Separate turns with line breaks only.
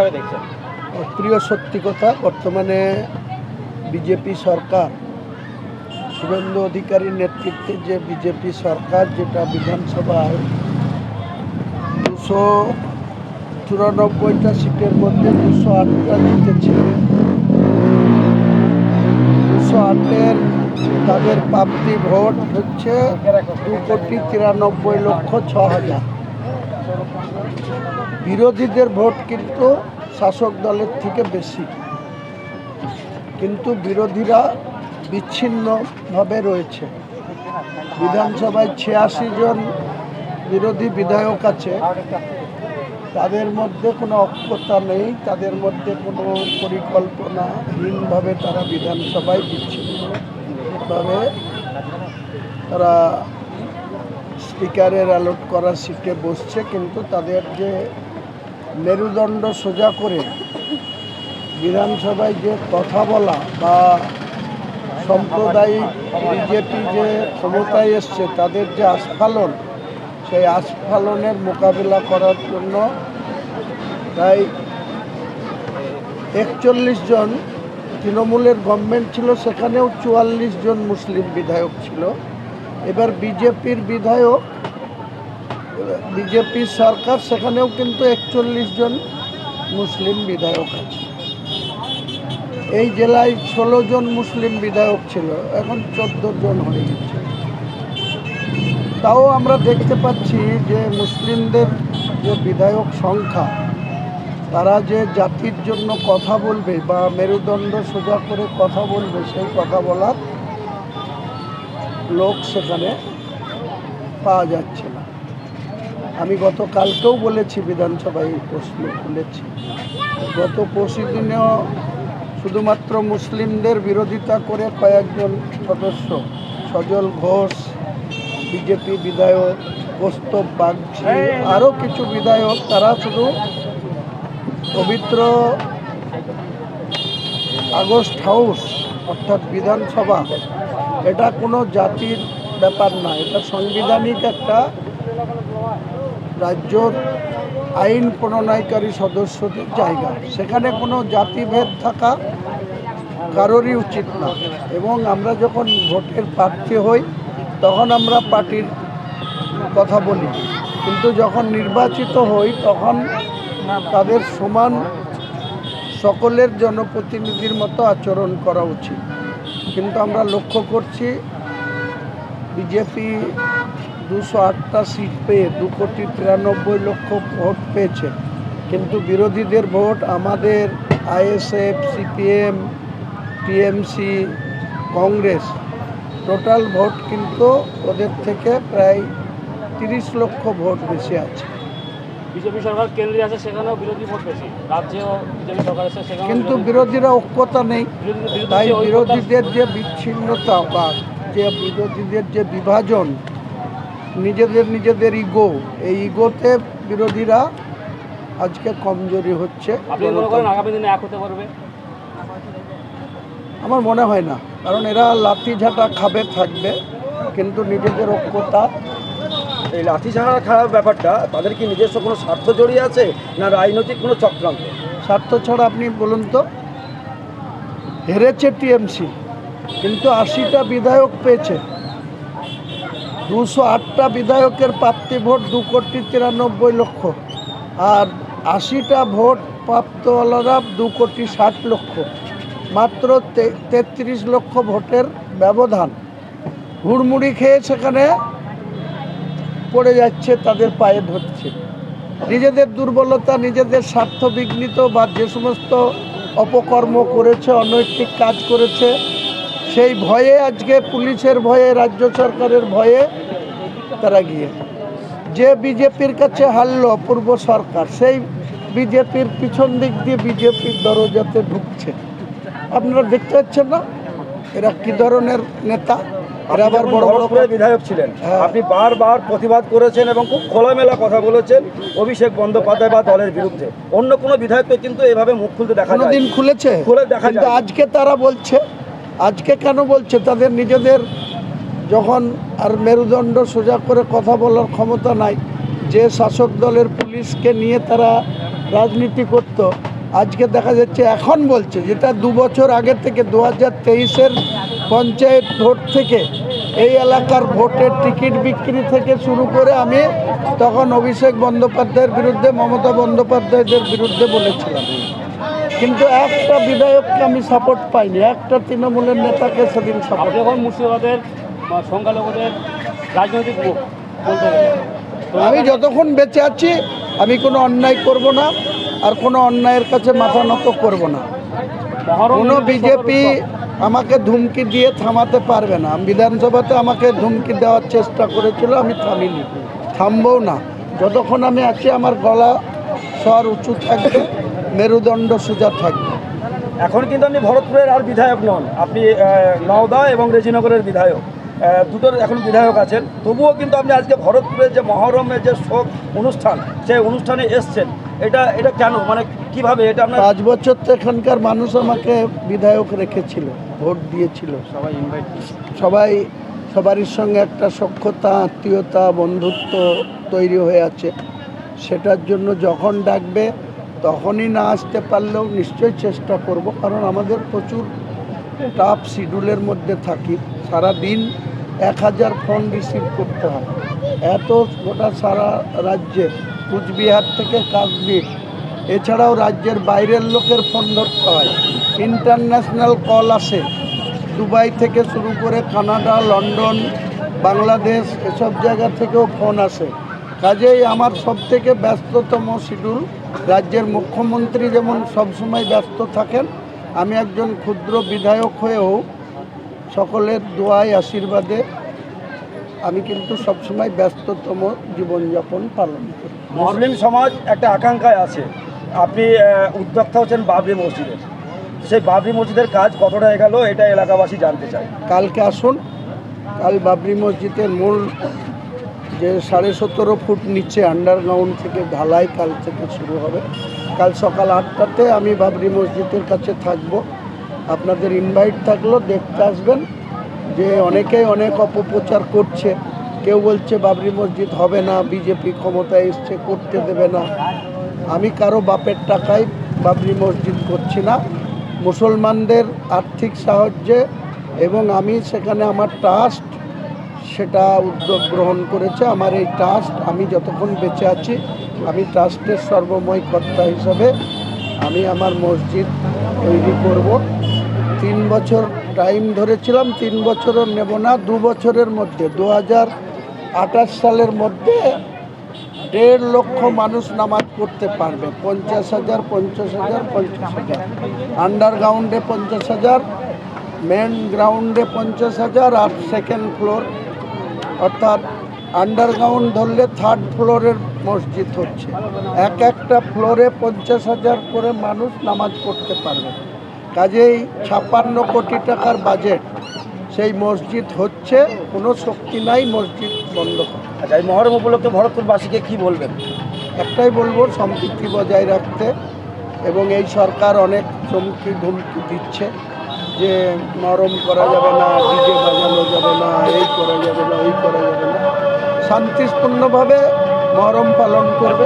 কিভাবে দেখছেন?
প্রিয় সত্যি কথা, বর্তমানে বিজেপি সরকার, শুভেন্দু অধিকারীর নেতৃত্বে যে বিজেপি সরকার, যেটা বিধানসভায় 294টা সিটের মধ্যে 208টা জিতেছে। 208-এর তাদের প্রাপ্তি ভোট হচ্ছে 2,93,06,000। বিরোধীদের ভোট কিন্তু শাসক দলের থেকে বেশি, কিন্তু বিরোধীরা বিচ্ছিন্নভাবে রয়েছে। বিধানসভায় 86 জন বিরোধী বিধায়ক আছে, তাদের মধ্যে কোনো ঐক্যতা নেই, তাদের মধ্যে কোনো পরিকল্পনাহীনভাবে তারা বিধানসভায় বিচ্ছিন্নভাবে তারা স্পিকারের অ্যালট করা সিটে বসছে। কিন্তু তাদের যে মেরুদণ্ড সোজা করে বিধানসভায় যে কথা বলা বা সাম্প্রদায়িক বিজেপি যে ক্ষমতায় এসছে, তাদের যে আস্ফালন, সেই আস্ফালনের মোকাবিলা করার জন্য প্রায় 41 জন তৃণমূলের গভর্নমেন্ট ছিল, সেখানেও 44 জন মুসলিম বিধায়ক ছিল। এবার বিজেপির সরকার, সেখানেও কিন্তু 41 জন মুসলিম বিধায়ক আছে। এই জেলায় 16 জন মুসলিম বিধায়ক ছিল, এখন 14 জন হয়ে গেছে। তাও আমরা দেখতে পাচ্ছি যে মুসলিমদের যে বিধায়ক সংখ্যা, তারা যে জাতির জন্য কথা বলবে বা মেরুদণ্ড সোজা করে কথা বলবে, সেই কথা বলার লোক সেখানে পাওয়া যাচ্ছে না। আমি গতকালকেও বলেছি, বিধানসভায় প্রশ্ন তুলেছি, গত পরশু দিনেও শুধুমাত্র মুসলিমদের বিরোধিতা করে কয়েকজন সদস্য, সজল ঘোষ বিজেপি বিধায়ক, কৌস্তব বাগচি, আরও কিছু বিধায়ক, তারা শুধু পবিত্র আগস্ট হাউস অর্থাৎ বিধানসভা, এটা কোনো জাতির ব্যাপার না, এটা সাংবিধানিক একটা রাজ্যর আইন প্রণয়নকারী সদস্যদের জায়গা। সেখানে কোনো জাতিভেদ থাকা কারোরই উচিত না। এবং আমরা যখন ভোটের প্রার্থী হই, তখন আমরা পার্টির কথা বলি, কিন্তু যখন নির্বাচিত হই, তখন তাদের সমান সকলের জনপ্রতিনিধির মতো আচরণ করা উচিত। কিন্তু আমরা লক্ষ্য করছি, বিজেপি 208টা সিট পেয়ে 2,93,00,000 ভোট পেয়েছে, কিন্তু বিরোধীদের ভোট, আমাদের ISF, CPM, TMC, Congress, total vote কিন্তু ওদের থেকে প্রায় 30 লক্ষ ভোট বেশি আছে।
বিজেপি সরকার কেন্দ্রে আছে, সেখানেও বিরোধী ভোট বেশি, রাজ্যেও বিজেপি সরকার আছে, সেখানে
কিন্তু বিরোধীরা ঐক্যতা নেই। তাই বিরোধীদের যে বিচ্ছিন্নতা বা যে বিরোধীদের যে বিভাজন, নিজেদের ইগো, এই ইগোতে বিরোধীরা আজকে কমজোরি হচ্ছে।
আপনি মনে করেন আগামী দিনে এক হতে পারবে?
আমার মনে হয় না, কারণ এরা লাঠিঝাঁটা খাবে থাকবে, কিন্তু নিজেদের ঐক্যতা।
এই লাঠিঝাড়া খাওয়ার ব্যাপারটা, তাদের কি নিজস্ব কোনো স্বার্থ জড়িয়ে আছে, না রাজনৈতিক কোনো চক্রান্ত?
স্বার্থ ছাড়া আপনি বলুন তো, হেরেছে টিএমসি, কিন্তু 80টা বিধায়ক পেয়েছে। 208টা বিধায়কের প্রাপ্তি ভোট 2,93,00,000, আর 80টা ভোট প্রাপ্তওয়ালারা 2,60,00,000। মাত্র 33 লক্ষ ভোটের ব্যবধান। হুড়মুড়ি খেয়ে সেখানে পড়ে যাচ্ছে, তাদের পায়ে ধরছে। নিজেদের দুর্বলতা, নিজেদের স্বার্থ বিঘ্নিত বা যে সমস্ত অপকর্ম করেছে, অনৈতিক কাজ করেছে, সেই ভয়ে, আজকে পুলিশের ভয়ে, রাজ্য সরকারের ভয়ে তারা গিয়ে, যে বিজেপির কাছে হারল পূর্ব সরকার, সেই বিজেপির পিছন দিক দিয়ে বিজেপির দরজাতে ঢুকছে। আপনারা দেখতে পাচ্ছেন না এরা কি ধরনের নেতা? এরা আবার বড় বড়
বিধায়ক ছিলেন, আপনি বারবার প্রতিবাদ করেছেন এবং খুব খোলামেলা কথা বলেছেন অভিষেক বন্দ্যোপাধ্যায় বা দলের বিরুদ্ধে। অন্য কোনো বিধায়ককে কিন্তু এভাবে মুখ খুলতে দেখা যায়?
কোনোদিন খুলেছে? কিন্তু আজকে তারা বলছে। আজকে কেন বলছে? তাদের নিজেদের যখন আর মেরুদণ্ড সোজা করে কথা বলার ক্ষমতা নাই, যে শাসক দলের পুলিশকে নিয়ে তারা রাজনীতি করত, আজকে দেখা যাচ্ছে এখন বলছে, যেটা 2 বছর আগে থেকে 2023-এর পঞ্চায়েত ভোট থেকে এই এলাকার ভোটের টিকিট বিক্রি থেকে শুরু করে আমি তখন অভিষেক বন্দ্যোপাধ্যায়ের বিরুদ্ধে, মমতা বন্দ্যোপাধ্যায়দের বিরুদ্ধে বলেছিলাম, কিন্তু একটা বিধায়ককে আমি সাপোর্ট পাইনি, একটা তৃণমূলের নেতাকে সেদিন সাপোর্ট।
আপনি এখন মুর্শিদাবাদের সংখ্যালঘুদের রাজনৈতিক মুখ বলতে গেলে। তো
আমি যতক্ষণ বেঁচে আছি আমি কোনো অন্যায় করব না, আর কোনো অন্যায়ের কাছে মাথা নত করব না।
মহরম
কোনো
ঈদের
বিজেপি আমাকে ধুমকি দিয়ে থামাতে পারবে না। বিধানসভাতে আমাকে ধুমকি দেওয়ার চেষ্টা করেছিল, আমি থামিনি, থামবও না। যতক্ষণ আমি আছি আমার গলা স্বর উঁচু থাকবে, মেরুদণ্ড সোজা থাকবে।
এখন কিন্তু আপনি ভরতপুরের আর বিধায়ক নন, আপনি নওদা এবং রেজিনগরের বিধায়ক, দুটোর এখন বিধায়ক আছেন। তবুও কিন্তু আপনি আজকে ভরতপুরের যে মহরমের যে শোক অনুষ্ঠান, সেই অনুষ্ঠানে এসছেন, এটা কেন, মানে কিভাবে এটা আপনার?
5 বছর তো এখানকার মানুষ আমাকে বিধায়ক রেখেছিল, ভোট দিয়েছিল।
সবাই ইনভাইট
সবাই সবারই সঙ্গে একটা সখ্যতা, আত্মীয়তা, বন্ধুত্ব তৈরি হয়ে আছে। সেটার জন্য যখন ডাকবে তখনই না আসতে পারলেও নিশ্চয়ই চেষ্টা করব, কারণ আমাদের প্রচুর টাফ শিডিউলের মধ্যে থাকি। সারা দিন 1000 ফোন রিসিভ করতে হয়, এত গোটা সারা রাজ্যে, কুচবিহার থেকে কাকদ্বীপ, এছাড়াও রাজ্যের বাইরের লোকের ফোন ধরতে হয়। ইন্টারন্যাশনাল কল আসে, দুবাই থেকে শুরু করে কানাডা, লন্ডন, বাংলাদেশ, এসব জায়গা থেকেও ফোন আসে। কাজেই আমার সবথেকে ব্যস্ততম শিডিউল। রাজ্যের মুখ্যমন্ত্রী যেমন সবসময় ব্যস্ত থাকেন, আমি একজন ক্ষুদ্র বিধায়ক হয়েও সকলের দোয়ায় আশীর্বাদে আমি কিন্তু সবসময় ব্যস্ততম জীবনযাপন পালন করি।
মুসলিম সমাজ একটা আকাঙ্ক্ষায় আছে, আপনি উদ্যোক্তা হচ্ছেন বাবরি মসজিদের, সেই বাবরি মসজিদের কাজ কতটা এগোলো এটা এলাকাবাসী জানতে চায়।
কালকে আসুন, কাল বাবরি মসজিদের মূল যে 17.5 ফুট নিচে আন্ডারগ্রাউন্ড থেকে ঢালাই কাল থেকে শুরু হবে। কাল সকাল 8টাতে আমি বাবরি মসজিদের কাছে থাকব। আপনাদের ইনভাইট থাকলো, দেখতে আসবেন। যে অনেকেই অনেক অপপ্রচার করছে, কেউ বলছে বাবরি মসজিদ হবে না, বিজেপি ক্ষমতায় এসছে, করতে দেবে না। আমি কারো বাপের টাকায় বাবরি মসজিদ করছি না, মুসলমানদের আর্থিক সাহায্যে, এবং আমি সেখানে আমার ট্রাস্ট সেটা উদ্যোগ গ্রহণ করেছে। আমার এই ট্রাস্ট, আমি যতক্ষণ বেঁচে আছি আমি ট্রাস্টের সর্বময় কর্তা হিসাবে আমি আমার মসজিদ তৈরি করব। 3 বছর টাইম ধরেছিলাম, 3 বছরও নেব না, 2 বছরের মধ্যে 2028 সালের মধ্যে 1.5 লক্ষ মানুষ নামাজ পড়তে পারবে। 50,000, 50,000, 50,000, আন্ডারগ্রাউন্ডে 50,000, মেন গ্রাউন্ডে 50,000, আর সেকেন্ড ফ্লোর, অর্থাৎ আন্ডারগ্রাউন্ড ধরলে 3rd ফ্লোরের মসজিদ হচ্ছে। একটা ফ্লোরে 50,000 করে মানুষ নামাজ পড়তে পারবে। কাজেই 56 কোটি টাকার বাজেট, সেই মসজিদ হচ্ছে, কোনো শক্তি নাই মসজিদ বন্ধ করা।
আচ্ছা, এই মহরম উপলক্ষে ভরতপুরবাসীকে কি বলবেন?
একটাই বলবো, সম্প্রীতি বজায় রাখতে। এবং এই সরকার অনেক চমকি ধমকি দিচ্ছে যে নরম করা যাবে না, ডিজে বাজানো যাবে না, এই করা যাবে না, ওই করা যাবে না। শান্তিপূর্ণভাবে মহরম পালন করবে।